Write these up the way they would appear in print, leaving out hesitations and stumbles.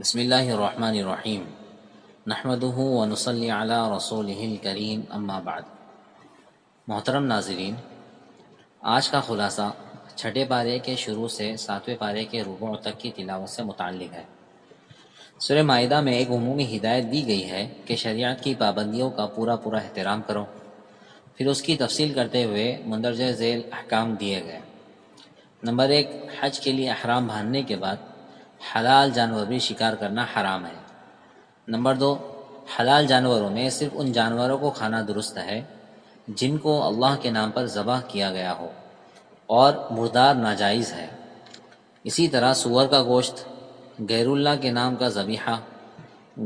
بسم اللہ الرحمن الرحیم نحمدہ ونصلی علی رسولہ الکریم اما بعد۔ محترم ناظرین، آج کا خلاصہ چھٹے پارے کے شروع سے 7ویں پارے کے ربوع تک کی تلاوت سے متعلق ہے۔ سورہ مائدہ میں ایک عمومی ہدایت دی گئی ہے کہ شریعت کی پابندیوں کا پورا احترام کرو، پھر اس کی تفصیل کرتے ہوئے مندرجہ ذیل احکام دیے گئے۔ نمبر 1، حج کے لیے احرام باندھنے کے بعد حلال جانور بھی شکار کرنا حرام ہے۔ نمبر 2، حلال جانوروں میں صرف ان جانوروں کو کھانا درست ہے جن کو اللہ کے نام پر ذبح کیا گیا ہو، اور مردار ناجائز ہے۔ اسی طرح سور کا گوشت، غیر اللہ کے نام کا ذبیحہ،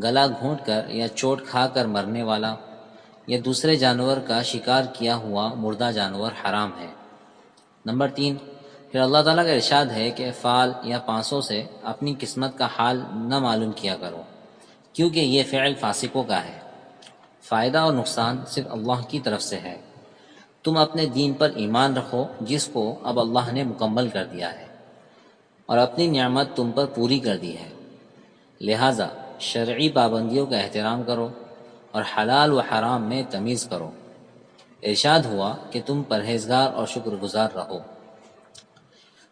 گلا گھونٹ کر یا چوٹ کھا کر مرنے والا یا دوسرے جانور کا شکار کیا ہوا مردہ جانور حرام ہے۔ نمبر 3، پھر اللہ تعالیٰ کا ارشاد ہے کہ فال یا پانسوں سے اپنی قسمت کا حال نہ معلوم کیا کرو، کیونکہ یہ فعل فاسقوں کا ہے۔ فائدہ اور نقصان صرف اللہ کی طرف سے ہے۔ تم اپنے دین پر ایمان رکھو جس کو اب اللہ نے مکمل کر دیا ہے اور اپنی نعمت تم پر پوری کر دی ہے، لہٰذا شرعی پابندیوں کا احترام کرو اور حلال و حرام میں تمیز کرو۔ ارشاد ہوا کہ تم پرہیزگار اور شکر گزار رہو۔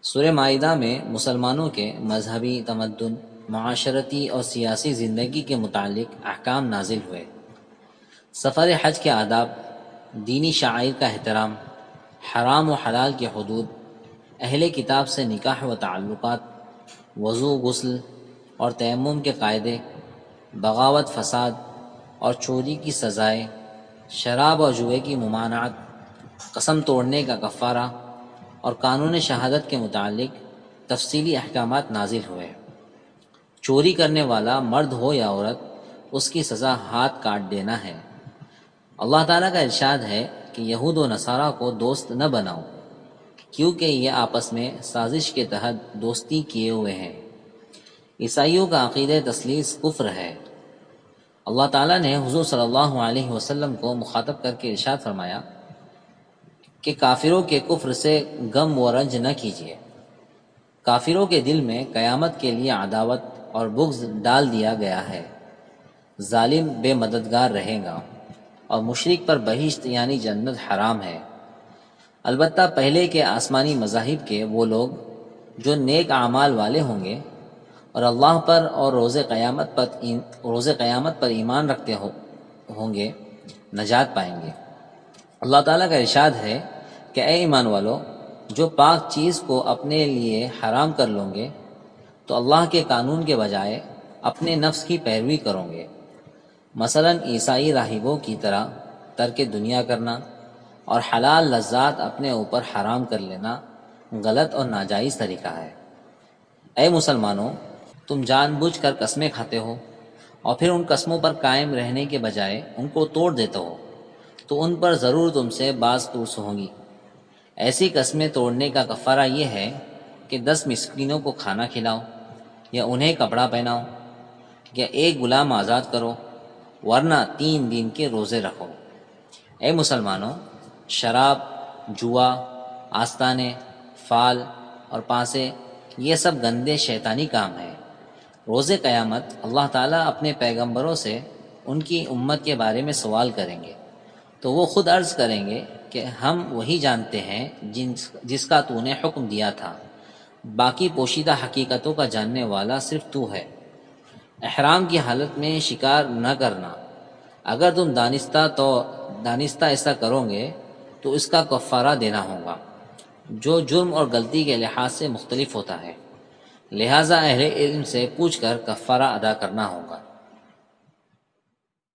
سورہ مائدہ میں مسلمانوں کے مذہبی، تمدن، معاشرتی اور سیاسی زندگی کے متعلق احکام نازل ہوئے۔ سفر حج کے آداب، دینی شعائر کا احترام، حرام و حلال کی حدود، اہل کتاب سے نکاح و تعلقات، وضو، غسل اور تیمم کے قاعدے، بغاوت، فساد اور چوری کی سزائیں، شراب اور جوئے کی ممانعت، قسم توڑنے کا کفارہ اور قانون شہادت کے متعلق تفصیلی احکامات نازل ہوئے۔ چوری کرنے والا مرد ہو یا عورت، اس کی سزا ہاتھ کاٹ دینا ہے۔ اللہ تعالیٰ کا ارشاد ہے کہ یہود و نصارہ کو دوست نہ بناؤ، کیونکہ یہ آپس میں سازش کے تحت دوستی کیے ہوئے ہیں۔ عیسائیوں کا عقیدہ تثلیث کفر ہے۔ اللہ تعالیٰ نے حضور صلی اللہ علیہ وسلم کو مخاطب کر کے ارشاد فرمایا کہ کافروں کے کفر سے غم و رنج نہ کیجیے۔ کافروں کے دل میں قیامت کے لیے عداوت اور بغض ڈال دیا گیا ہے۔ ظالم بے مددگار رہے گا اور مشرک پر بہشت یعنی جنت حرام ہے۔ البتہ پہلے کے آسمانی مذاہب کے وہ لوگ جو نیک اعمال والے ہوں گے اور اللہ پر اور روز قیامت پر ایمان رکھتے ہوں گے، نجات پائیں گے۔ اللہ تعالیٰ کا ارشاد ہے کہ اے ایمان والو، جو پاک چیز کو اپنے لیے حرام کر لو گے تو اللہ کے قانون کے بجائے اپنے نفس کی پیروی کرو گے۔ مثلا عیسائی راہبوں کی طرح ترک دنیا کرنا اور حلال لذات اپنے اوپر حرام کر لینا غلط اور ناجائز طریقہ ہے۔ اے مسلمانوں، تم جان بوجھ کر قسمیں کھاتے ہو اور پھر ان قسموں پر قائم رہنے کے بجائے ان کو توڑ دیتے ہو، تو ان پر ضرور تم سے باز پرس ہوں گی۔ ایسی قسمیں توڑنے کا کفارہ یہ ہے کہ 10 مسکینوں کو کھانا کھلاؤ یا انہیں کپڑا پہناؤ یا ایک غلام آزاد کرو، ورنہ 3 دن کے روزے رکھو۔ اے مسلمانوں، شراب، جوا، آستانے، فال اور پانسے یہ سب گندے شیطانی کام ہیں۔ روز قیامت اللہ تعالیٰ اپنے پیغمبروں سے ان کی امت کے بارے میں سوال کریں گے، تو وہ خود عرض کریں گے کہ ہم وہی جانتے ہیں جس کا تو نے حکم دیا تھا، باقی پوشیدہ حقیقتوں کا جاننے والا صرف تو ہے۔ احرام کی حالت میں شکار نہ کرنا، اگر تم دانستہ ایسا کرو گے تو اس کا کفارہ دینا ہوگا، جو جرم اور غلطی کے لحاظ سے مختلف ہوتا ہے، لہٰذا اہل علم سے پوچھ کر کفارہ ادا کرنا ہوگا۔